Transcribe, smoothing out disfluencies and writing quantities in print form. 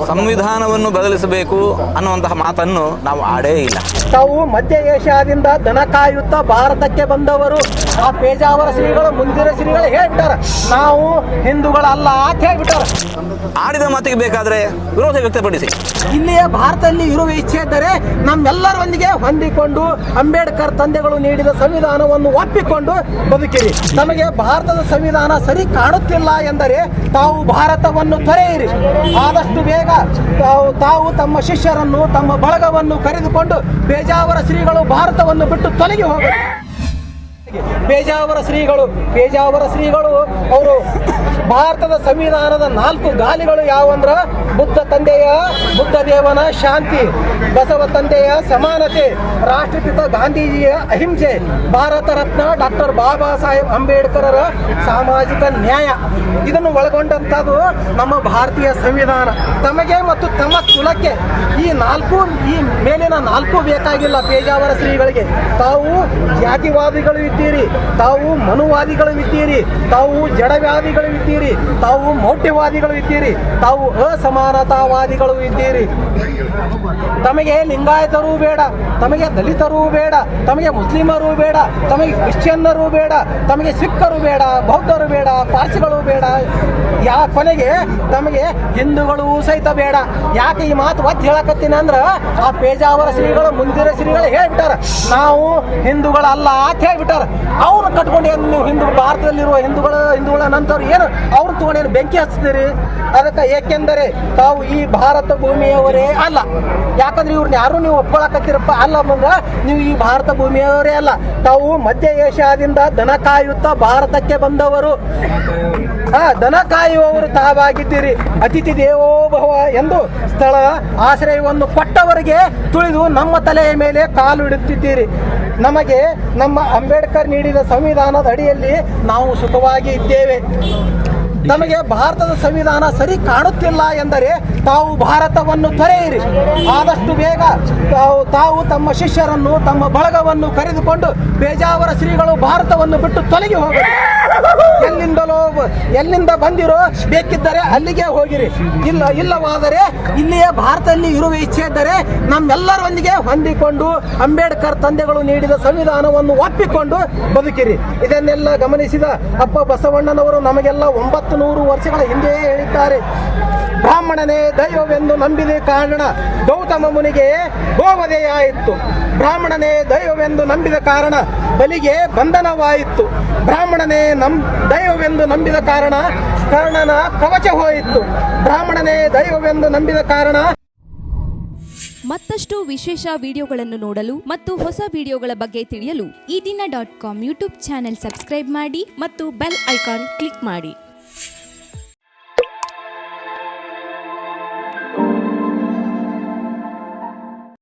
ಸಂವಿಧಾನವನ್ನು ಬದಲಿಸಬೇಕು ಅನ್ನುವಂತಹ ಮಾತನ್ನು ನಾವು ಆಡೇ ಇಲ್ಲ. ತಾವು ಮಧ್ಯ ಏಷ್ಯಾದಿಂದ ದನ ಕಾಯುತ್ತಾ ಭಾರತಕ್ಕೆ ಬಂದವರು. ಆ ಪೇಜಾವರ ಶ್ರೀಗಳು ಮುಂದಿನ ಶ್ರೀಗಳು ಹೇಳ್ಬಿಟ್ಟಾರ, ನಾವು ಹಿಂದೂಗಳಲ್ಲ ಅಂತ ಹೇಳ್ಬಿಟ್ಟಾರ. ಆಡಿದ ಮಾತಿಗೆ ಬೇಕಾದ್ರೆ ವಿರೋಧ ವ್ಯಕ್ತಪಡಿಸಿ. ಇಲ್ಲಿಯ ಭಾರತದಲ್ಲಿ ಇರುವ ಇಚ್ಛೆ ಇದ್ದರೆ ನಮ್ಮೆಲ್ಲರೊಂದಿಗೆ ಹೊಂದಿಕೊಂಡು ಅಂಬೇಡ್ಕರ್ ತಂದೆಗಳು ನೀಡಿದ ಸಂವಿಧಾನವನ್ನು ಒಪ್ಪಿಕೊಂಡು ಬದುಕಿರಿ. ನಮಗೆ ಭಾರತದ ಸಂವಿಧಾನ ಸರಿ ಕಾಣುತ್ತಿಲ್ಲ ಎಂದರೆ ತಾವು ಭಾರತವನ್ನು ತೊರೆಯಿರಿ. ಆದಷ್ಟು ಬೇಗ ತಾವು ತಮ್ಮ ಶಿಷ್ಯರನ್ನು ತಮ್ಮ ಬಳಗವನ್ನು ಕರೆದುಕೊಂಡು ಪೇಜಾವರ ಶ್ರೀಗಳು ಭಾರತವನ್ನು ಬಿಟ್ಟು ತೊಲಗಿ ಹೋಗಲಿ. ಪೇಜಾವರ ಶ್ರೀಗಳು ಅವರು ಭಾರತದ ಸಂವಿಧಾನದ 4 ಗಾಲಿಗಳು ಯಾವಂದ್ರ ಬುದ್ಧ ದೇವನ ಶಾಂತಿ, ಬಸವ ತಂದೆಯ ಸಮಾನತೆ, ರಾಷ್ಟ್ರಪಿತ ಗಾಂಧೀಜಿಯ ಅಹಿಂಸೆ, ಭಾರತ ರತ್ನ ಡಾಕ್ಟರ್ ಬಾಬಾ ಸಾಹೇಬ್ ಅಂಬೇಡ್ಕರರ ಸಾಮಾಜಿಕ ನ್ಯಾಯ, ಇದನ್ನು ಒಳಗೊಂಡಂಥದ್ದು ನಮ್ಮ ಭಾರತೀಯ ಸಂವಿಧಾನ. ತಮಗೆ ಮತ್ತು ತಮ್ಮ ಕುಲಕ್ಕೆ ಈ ಮೇಲಿನ 4 ಬೇಕಾಗಿಲ್ಲ. ಪೇಜಾವರ ಶ್ರೀಗಳಿಗೆ ತಾವು ಜಾತಿವಾದಿಗಳು ಇದ್ದೀರಿ, ತಾವು ಮನುವಾದಿಗಳು ಇದ್ದೀರಿ, ತಾವು ಜಡವಾದಿಗಳು ಇದ್ದೀರಿ, ತಾವು ಮೌಢ್ಯವಾದಿಗಳು ಇದ್ದೀರಿ, ತಾವು ಅಸಮಾನತಾವಾದಿಗಳು ಇದ್ದೀರಿ. ತಮಗೆ ಲಿಂಗಾಯತರು ಬೇಡ, ತಮಗೆ ದಲಿತರು ಬೇಡ, ತಮಗೆ ಮುಸ್ಲಿಮರು ಬೇಡ, ತಮಗೆ ಕ್ರಿಶ್ಚಿಯನ್ನರು ಬೇಡ, ತಮಗೆ ಸಿಖ್ಖರು ಬೇಡ, ಬೌದ್ಧರು ಬೇಡ, ಪಾರ್ಸಿಗಳು ಬೇಡ, ಕೊನೆಗೆ ತಮಗೆ ಹಿಂದೂಗಳು ಸಹಿತ ಬೇಡ. ಯಾಕೆ ಈ ಮಾತು ಒತ್ತಿ ಹೇಳಕತ್ತೀನಿ ಅಂದ್ರೆ ಆ ಪೇಜಾವರ ಶ್ರೀಗಳು ಮುಂದಿನ ಶ್ರೀಗಳು ಹೇಳ್ಬಿಟ್ಟಾರ, ನಾವು ಹಿಂದೂಗಳಲ್ಲ ಅಂತ ಹೇಳ್ಬಿಟ್ಟಾರ. ಅವ್ರು ಕಟ್ಕೊಂಡು ಏನು ನೀವು ಭಾರತದಲ್ಲಿರುವ ಹಿಂದೂಗಳ ನಂತರ ಏನು ಅವ್ರು ತಗೊಂಡೇನು ಬೆಂಕಿ ಹಚ್ತೀರಿ? ಅದಕ್ಕೆ ಏಕೆಂದರೆ ತಾವು ಈ ಭಾರತ ಭೂಮಿಯವರೇ ಅಲ್ಲ. ಯಾಕಂದ್ರೆ ಇವ್ರನ್ನ ಯಾರು ನೀವು ಒಪ್ಕೊಳಕತ್ತೀರಪ್ಪ ಅಲ್ಲ ಬಂದ್ರೆ ನೀವು ಈ ಭಾರತ ಭೂಮಿಯವರೇ ಅಲ್ಲ. ತಾವು ಮಧ್ಯ ಏಷ್ಯಾದಿಂದ ದನ ಕಾಯುತ್ತಾ ಭಾರತಕ್ಕೆ ಬಂದವರು. ದನ ಕಾಯುವವರು ತಾವಾಗಿದ್ದೀರಿ. ಅತಿಥಿ ದೇವೋಭವ ಎಂದು ಸ್ಥಳ ಆಶ್ರಯವನ್ನು ಕೊಟ್ಟವರಿಗೆ ತುಳಿದು ನಮ್ಮ ತಲೆಯ ಮೇಲೆ ಕಾಲು ಇಡುತ್ತಿದ್ದೀರಿ. ನಮಗೆ ನಮ್ಮ ಅಂಬೇಡ್ಕರ್ ನೀಡಿದ ಸಂವಿಧಾನದ ಅಡಿಯಲ್ಲಿ ನಾವು ಸುಖವಾಗಿ ಇದ್ದೇವೆ. ನಮಗೆ ಭಾರತದ ಸಂವಿಧಾನ ಸರಿ ಕಾಣುತ್ತಿಲ್ಲ ಎಂದರೆ ತಾವು ಭಾರತವನ್ನು ತೊರೆಯಿರಿ. ಆದಷ್ಟು ಬೇಗ ತಾವು ತಮ್ಮ ಶಿಷ್ಯರನ್ನು ತಮ್ಮ ಬಳಗವನ್ನು ಕರೆದುಕೊಂಡು ಪೇಜಾವರ ಶ್ರೀಗಳು ಭಾರತವನ್ನು ಬಿಟ್ಟು ತೊಲಗಿ ಹೋಗಲಿ. ಎಲ್ಲಿಂದ ಬಂದಿರೋ ಬೇಕಿದ್ದರೆ ಅಲ್ಲಿಗೆ ಹೋಗಿರಿ. ಇಲ್ಲವಾದರೆ ಇಲ್ಲಿಯೇ ಭಾರತದಲ್ಲಿ ಇರುವ ಇಚ್ಛೆ ಇದ್ದರೆ ನಮ್ಮೆಲ್ಲರೊಂದಿಗೆ ಹೊಂದಿಕೊಂಡು ಅಂಬೇಡ್ಕರ್ ತಂದೆಗಳು ನೀಡಿದ ಸಂವಿಧಾನವನ್ನು ಒಪ್ಪಿಕೊಂಡು ಬದುಕಿರಿ. ಇದನ್ನೆಲ್ಲ ಗಮನಿಸಿದ ಅಪ್ಪ ಬಸವಣ್ಣನವರು ನಮಗೆಲ್ಲ 900 ವರ್ಷಗಳ ಹಿಂದೆ ಹೇಳಿದ್ದಾರೆ. ಬ್ರಾಹ್ಮಣನೇ ದೈವವೆಂದು ನಂಬಿದ ಕಾರಣ ಗೌತಮ ಮುನಿಗೆ ಗೋವಧೆಯಾಯಿತು. ಬ್ರಾಹ್ಮಣನೇ ದೈವವೆಂದು ನಂಬಿದ ಕಾರಣ ಬಲಿಗೆ ಬಂಧನವಾಯಿತು. ಬ್ರಾಹ್ಮಣನೇ ದೈವವೆಂದು ನಂಬಿದ ಕಾರಣ ಕರ್ಣನ ಕವಚ ಹೋಯಿತು. ಬ್ರಾಹ್ಮಣನೇ ದೈವವೆಂದು ನಂಬಿದ ಕಾರಣ. ಮತ್ತಷ್ಟು ವಿಶೇಷ ವಿಡಿಯೋಗಳನ್ನು ನೋಡಲು ಮತ್ತು ಹೊಸ ವಿಡಿಯೋಗಳ ಬಗ್ಗೆ ತಿಳಿಯಲು ಈ ದಿನ .com ಯೂಟ್ಯೂಬ್ ಚಾನೆಲ್ ಸಬ್ಸ್ಕ್ರೈಬ್ ಮಾಡಿ ಮತ್ತು ಬೆಲ್ ಐಕಾನ್ ಕ್ಲಿಕ್ ಮಾಡಿ.